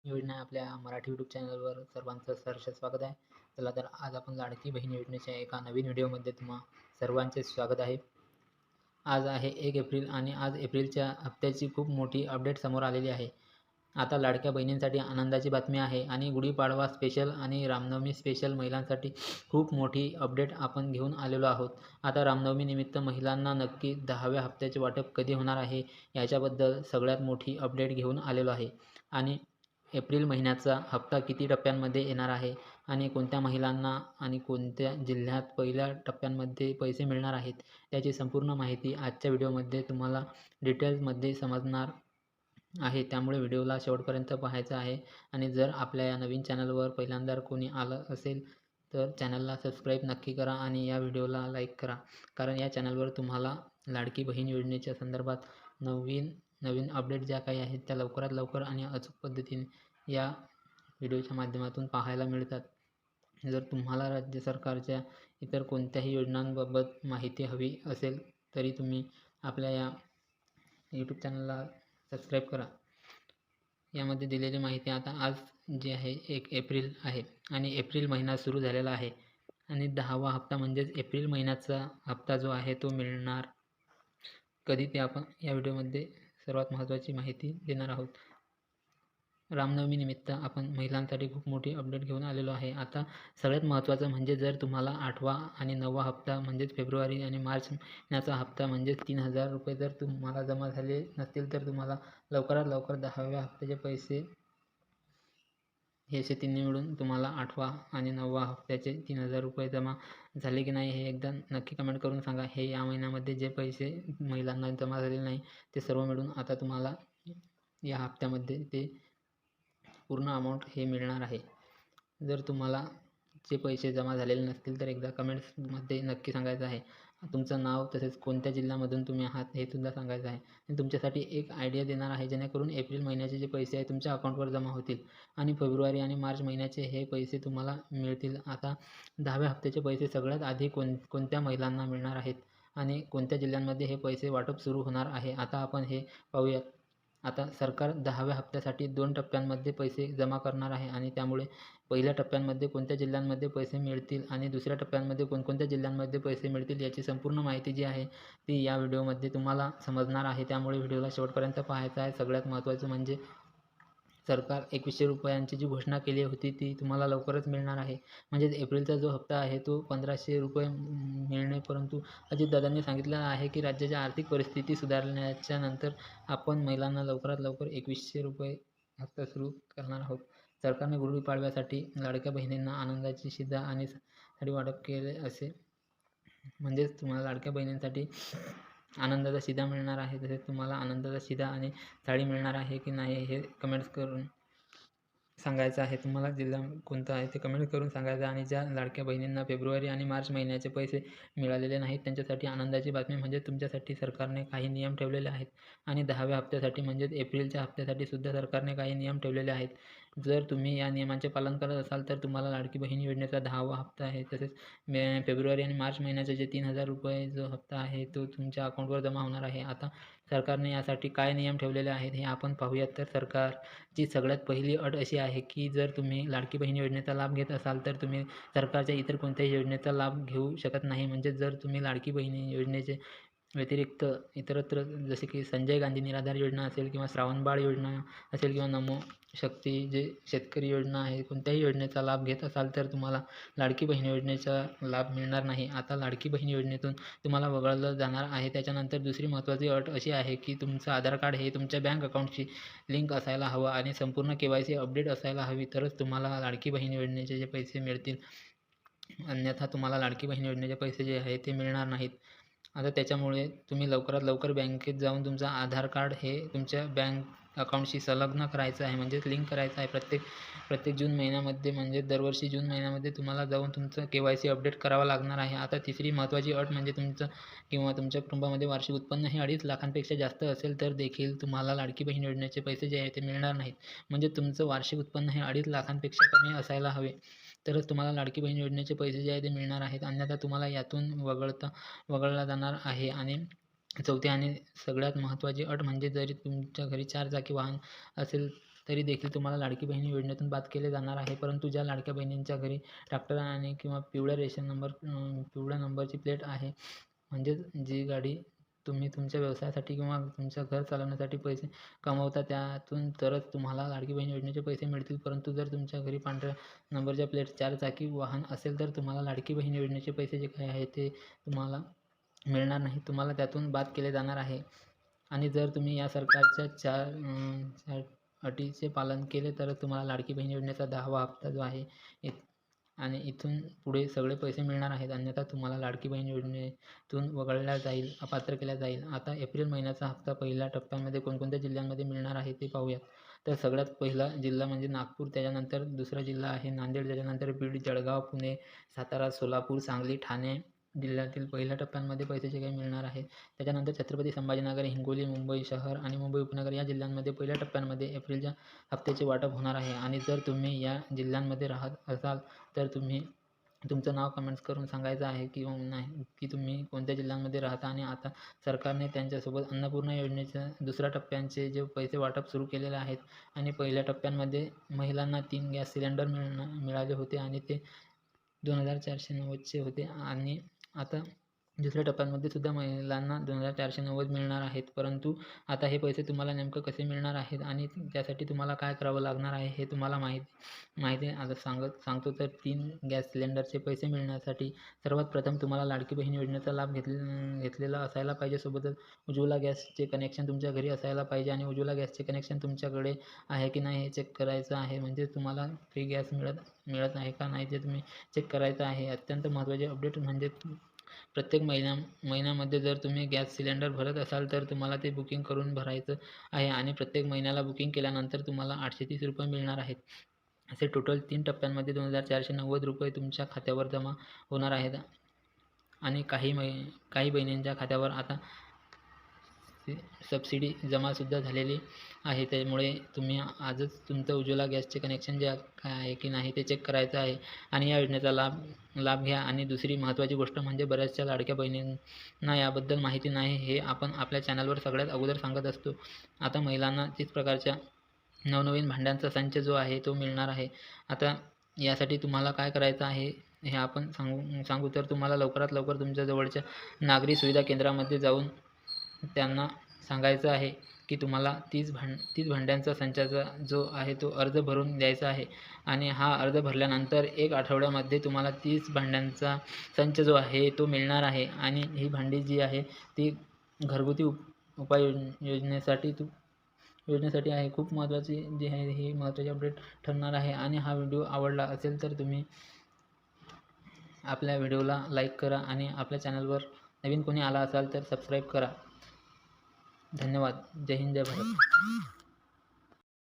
योजना आपल्या मराठी यूट्यूब चॅनलवर सर्वांचं सहर्ष स्वागत आहे. चला तर आज आपण लाडकी बहीण योजनेच्या एका नवीन व्हिडिओमध्ये तुम्हा सर्वांचे स्वागत आहे. आज आहे 1 एप्रिल आणि आज एप्रिलच्या हप्त्याची खूप मोठी अपडेट समोर आलेली आहे. आता लाडक्या बहिणींसाठी आनंदाची बातमी आहे आणि गुढीपाडवा स्पेशल आणि रामनवमी स्पेशल महिलांसाठी खूप मोठी अपडेट आपण घेऊन आलेलो आहोत. आता रामनवमीनिमित्त महिलांना नक्की 10व्या हप्त्याचे वाटप कधी होणार आहे याच्याबद्दल सगळ्यात मोठी अपडेट घेऊन आलेलो आहे. आणि एप्रिल महिन्याचा हप्ता किती टप्प्यांमध्ये येणार आहे आणि कोणत्या महिलांना आणि कोणत्या जिल्ह्यात पहिल्या टप्प्यांमध्ये पैसे मिळणार आहेत याची संपूर्ण माहिती आजच्या व्हिडिओमध्ये तुम्हाला डिटेल्समध्ये समजणार आहे. त्यामुळे व्हिडिओला शेवटपर्यंत पाहायचं आहे. आणि जर आपल्या या नवीन चॅनलवर पहिल्यांदा कोणी आलं असेल तर चॅनलला सबस्क्राईब नक्की करा आणि या व्हिडिओला लाईक करा, कारण या चॅनलवर तुम्हाला लाडकी बहीण योजनेच्या संदर्भात नवीन नवीन अपडेट ज्या काही आहेत त्या लवकरात लवकर आणि अचूक पद्धतीने या व्हिडिओच्या माध्यमातून पाहायला मिळतात. जर तुम्हाला राज्य सरकारच्या इतर कोणत्याही योजनांबाबत माहिती हवी असेल तरी तुम्ही आपल्या या यूट्यूब चॅनलला सबस्क्राईब करा. यामध्ये दिलेली माहिती आता आज जी आहे 1 एप्रिल आहे आणि एप्रिल महिना सुरू झालेला आहे आणि 10वा हप्ता म्हणजेच एप्रिल महिन्याचा हप्ता जो आहे तो मिळणार कधी ते आपण या व्हिडिओमध्ये सर्वात महत्त्वाची माहिती देणार आहोत. रामनवमीनिमित्त आपण महिलांसाठी खूप मोठी अपडेट घेऊन आलेलो आहे. आता सगळ्यात महत्त्वाचं म्हणजे जर तुम्हाला 8वा आणि 9वा हप्ता म्हणजेच फेब्रुवारी आणि मार्च महिन्याचा हप्ता म्हणजेच 3,000 रुपये जर तुम्हाला जमा झाले नसतील तर तुम्हाला लवकरात लवकर 10व्या हप्त्याचे पैसे हे असे तिन्ही मिळून तुम्हाला 8वा आणि 9वा हप्त्याचे 3,000 रुपये जमा झाले की नाही हे एकदा नक्की कमेंट करून सांगा. हे या महिन्यामध्ये जे पैसे महिलांना जमा झालेले नाही ते सर्व मिळून आता तुम्हाला या हप्त्यामध्ये ते पूर्ण अमाऊंट हे मिळणार आहे. जर तुम्हाला जे पैसे जमा झालेले नसतील तर एकदा कमेंट्समध्ये नक्की सांगायचं आहे. तुमचं नाव तसेच कोणत्या जिल्ह्यामधून तुम्ही आहात हे सुद्धा सांगायचं आहे. आणि तुमच्यासाठी एक आयडिया देणार आहे जेणेकरून एप्रिल महिन्याचे जे पैसे आहे तुमच्या अकाउंटवर जमा होतील आणि फेब्रुवारी आणि मार्च महिन्याचे हे पैसे तुम्हाला मिळतील. आता 10व्या हप्त्याचे पैसे सगळ्यात आधी कोणत्या महिलांना मिळणार आहेत आणि कोणत्या जिल्ह्यांमध्ये हे पैसे वाटप सुरू होणार आहे आता आपण हे पाहूयात. आता सरकार 10व्या हप्त्यासाठी 2 टप्प्यांमध्ये पैसे जमा करणार आहे आणि त्यामुळे पहिल्या टप्प्यांमध्ये कोणत्या जिल्ह्यांमध्ये पैसे मिळतील आणि दुसऱ्या टप्प्यांमध्ये कोणकोणत्या जिल्ह्यांमध्ये पैसे मिळतील याची संपूर्ण माहिती जी आहे ती या व्हिडिओमध्ये तुम्हाला समजणार आहे. त्यामुळे व्हिडिओला शेवटपर्यंत पाहायचा आहे. सगळ्यात महत्त्वाचं म्हणजे सरकार 2100 रुपयांची जी घोषणा केली होती ती तुम्हाला लवकरच मिळणार आहे. म्हणजेच एप्रिलचा जो हप्ता आहे तो 1,500 रुपये मिळणे, परंतु अजितदादांनी सांगितलेलं आहे की राज्याची आर्थिक परिस्थिती सुधारल्याच्या नंतर आपण महिलांना लवकरात लवकर 2100 रुपये हप्ता सुरू करणार आहोत. सरकारने गुढीपाडव्यासाठी लाडक्या बहिणींना आनंदाची शिधा आणि साडी वाटप केले असे, म्हणजेच तुम्हाला लाडक्या बहिणींसाठी आनंदाचा शिधा मिळणार आहे. तसेच तुम्हाला आनंदाचा शिधा आणि साडी मिळणार आहे की नाही हे कमेंट्स करून सांगायचं आहे. तुम्हाला जिल्हा कोणता आहे ते कमेंट करून सांगायचं. आणि ज्या लाडक्या बहिणींना फेब्रुवारी आणि मार्च महिन्याचे पैसे मिळालेले नाहीत त्यांच्यासाठी आनंदाची बातमी म्हणजे तुमच्यासाठी सरकारने काही नियम ठेवलेले आहेत आणि 10व्या हप्त्यासाठी म्हणजेच एप्रिलच्या हप्त्यासाठी सुद्धा सरकारने काही नियम ठेवलेले आहेत. जर तुम्ही या नियमांचे पालन करत असाल तर तुम्हाला लाडकी बहीण योजनेचा 10वा हप्ता आहे तसेच फेब्रुवारी आणि मार्च महिन्याचे जे 3,000 रुपये जो हप्ता आहे तो तुमच्या अकाउंटवर जमा होणार आहे. आता सरकारने यासाठी काय नियम ठेवलेले आहेत हे आपण पाहूयात. तर सरकारची सगळ्यात पहिली अट अशी आहे की जर तुम्ही लाडकी बहीण योजनेचा लाभ घेत असाल तर तुम्ही सरकारच्या इतर कोणत्याही योजनेचा लाभ घेऊ शकत नाही. म्हणजे जर तुम्ही लाडकी बहिणी योजनेचे व्यतिरिक्त इतरत्र जसे की संजय गांधी निराधार योजना असेल किंवा श्रावणबाळ योजना असेल किंवा नमो शक्ती जे शेतकरी योजना आहे, कोणत्याही योजनेचा लाभ घेत असाल तर तुम्हाला लाडकी बहीण योजनेचा लाभ मिळणार नाही. आता लाडकी बहीण योजनेतून तुम्हाला वगळलं जाणार आहे. त्याच्यानंतर दुसरी महत्त्वाची अट अशी आहे की तुमचं आधार कार्ड हे तुमच्या बँक अकाउंटशी लिंक असायला हवं आणि संपूर्ण KYC अपडेट असायला हवी, तरच तुम्हाला लाडकी बहीण योजनेचे जे पैसे मिळतील. अन्यथा तुम्हाला लाडकी बहीण योजनेचे पैसे जे आहे ते मिळणार नाहीत. आता त्याच्यामुळे तुम्ही लवकरात लवकर बँकेत जाऊन तुमचं आधार कार्ड हे तुमच्या बँक अकाउंटशी संलग्न करायचं आहे, म्हणजेच लिंक करायचं आहे. प्रत्येक जून महिन्यामध्ये म्हणजे दरवर्षी जून महिन्यामध्ये तुम्हाला जाऊन तुमचं KYC अपडेट करावं लागणार आहे. आता तिसरी महत्त्वाची अट म्हणजे तुमचं किंवा तुमच्या कुटुंबामध्ये वार्षिक उत्पन्न हे 2.5 लाखांपेक्षा जास्त असेल तर देखील तुम्हाला लाडकी बहीण योजनेचे पैसे जे आहे ते मिळणार नाहीत. म्हणजे तुमचं वार्षिक उत्पन्न हे 2.5 लाखांपेक्षा कमी असायला हवे, तरच तुम्हाला लाडकी बहीण योजनेचे पैसे जे आहे ते मिळणार आहेत. अन्यथा तुम्हाला यातून वगळला जाणार आहे. आणि चौथी आणि सगळ्यात महत्त्वाची अट म्हणजे जरी तुमच्या घरी 4 चाकी वाहन असेल तरी देखील तुम्हाला लाडकी बहीण योजनेतून बाद केले जाणार आहे. परंतु ज्या लाडक्या बहिणींच्या घरी ट्रॅक्टर आणि किंवा पिवळ्या नंबरची प्लेट आहे, म्हणजेच जी गाडी तुम्ही तुमच्या व्यवसायासाठी किंवा तुमचं घर चालवण्यासाठी पैसे कमवता, त्यातून तरच तुम्हाला लाडकी बहीण योजनेचे पैसे मिळतील. परंतु जर तुमच्या घरी पांढऱ्या नंबरच्या प्लेट 4 चाकी वाहन असेल, तर तुम्हाला लाडकी बहीण योजनेचे पैसे जे काही आहे ते तुम्हाला मिळणार नाही. तुम्हाला त्यातून बाद केले जाणार आहे. आणि जर तुम्ही या सरकारच्या 4 अटीचे पालन केले तरच तुम्हाला लाडकी बहीण योजनेचा 10वा हप्ता जो आहे आणि इथून पुढे सगळे पैसे मिळणार आहेत. अन्यथा तुम्हाला लाडकी बहीण योजनेतून वगळल्या जाईल, अपात्र केल्या जाईल. आता एप्रिल महिन्याचा हप्ता पहिल्या टप्प्यामध्ये कोणकोणत्या जिल्ह्यांमध्ये मिळणार आहे ते पाहूयात. तर सगळ्यात पहिला जिल्हा म्हणजे नागपूर, त्याच्यानंतर दुसरा जिल्हा आहे नांदेड, त्याच्यानंतर बीड, जळगाव, पुणे, सातारा, सोलापूर, सांगली, ठाणे जिल्ह्यातील पहिल्या टप्प्यांमध्ये पैसे जे काही मिळणार आहेत. त्याच्यानंतर छत्रपती संभाजीनगर, हिंगोली, मुंबई शहर आणि मुंबई उपनगर या जिल्ह्यांमध्ये पहिल्या टप्प्यांमध्ये एप्रिलच्या हप्त्याचे वाटप होणार आहे. आणि जर तुम्ही या जिल्ह्यांमध्ये राहत असाल तर तुम्ही तुमचं नाव कमेंट्स करून सांगायचं आहे किंवा नाही की तुम्ही कोणत्या जिल्ह्यांमध्ये राहता. आणि आता सरकारने त्यांच्यासोबत अन्नपूर्णा योजनेच्या दुसऱ्या टप्प्यांचे जे पैसे वाटप सुरू केलेले आहेत. आणि पहिल्या टप्प्यांमध्ये महिलांना 3 गॅस सिलेंडर मिळाले होते आणि ते 2490चे होते. आणि आता दुसऱ्या टप्प्यांमध्ये सुद्धा महिलांना 2490 मिळणार आहेत. परंतु आता हे पैसे तुम्हाला नेमकं कसे मिळणार आहेत आणि त्यासाठी तुम्हाला काय करावं लागणार आहे हे तुम्हाला माहिती आता सांगतो. तर 3 गॅस सिलेंडरचे पैसे मिळण्यासाठी सर्वात प्रथम तुम्हाला लाडकी बहीण योजनेचा लाभ घेतलेला असायला पाहिजे. सोबतच उज्ज्वला गॅसचे कनेक्शन तुमच्या घरी असायला पाहिजे. आणि उज्ज्वला गॅसचे कनेक्शन तुमच्याकडे आहे की नाही हे चेक करायचं आहे. म्हणजे तुम्हाला फ्री गॅस मिळत आहे का नाही ते तुम्ही चेक करायचं आहे. अत्यंत महत्त्वाचे अपडेट म्हणजे प्रत्येक महिन्यामध्ये जर तुम्ही गॅस सिलेंडर भरत असाल तर तुम्हाला ते बुकिंग करून भरायचं आहे. आणि प्रत्येक महिन्याला बुकिंग केल्यानंतर तुम्हाला 830 रुपये मिळणार आहेत. असे टोटल 3 टप्प्यांमध्ये 2490 रुपये तुमच्या खात्यावर जमा होणार आहेत. आणि काही बहिणींच्या खात्यावर आता सबसिडी जमासुद्धा झालेली आहे. त्यामुळे तुम्ही आजच तुमचं उज्ज्वला गॅसचे कनेक्शन जे काय आहे की नाही ते चेक करायचं आहे आणि या योजनेचा लाभ घ्या. आणि दुसरी महत्त्वाची गोष्ट म्हणजे बऱ्याचशा लाडक्या बहिणींना याबद्दल माहिती नाही, हे आपण आपल्या चॅनलवर सगळ्यात अगोदर सांगत असतो. आता महिलांना 30 प्रकारच्या नवनवीन भांड्यांचा संच जो आहे तो मिळणार आहे. आता यासाठी तुम्हाला काय करायचं आहे हे आपण सांगू तर तुम्हाला लवकरात लवकर तुमच्या जवळच्या नागरी सुविधा केंद्रामध्ये जाऊन त्यांना सांगायचं आहे की तुम्हाला 30 भांड्यांचा संचाचा जो आहे तो अर्ज भरून द्यायचा आहे. आणि हा अर्ज भरल्यानंतर 1 आठवड्यामध्ये तुम्हाला 30 भांड्यांचा संच जो आहे तो मिळणार आहे. आणि ही भांडी जी आहे ती घरगुती योजनेसाठी आहे. खूप महत्त्वाची जी आहे ही महत्त्वाची अपडेट ठरणार आहे. आणि हा व्हिडिओ आवडला असेल तर तुम्ही आपल्या व्हिडिओला लाईक करा आणि आपल्या चॅनलवर नवीन कोणी आला असाल तर सबस्क्राईब करा. धन्यवाद. जय हिंद, जय भारत.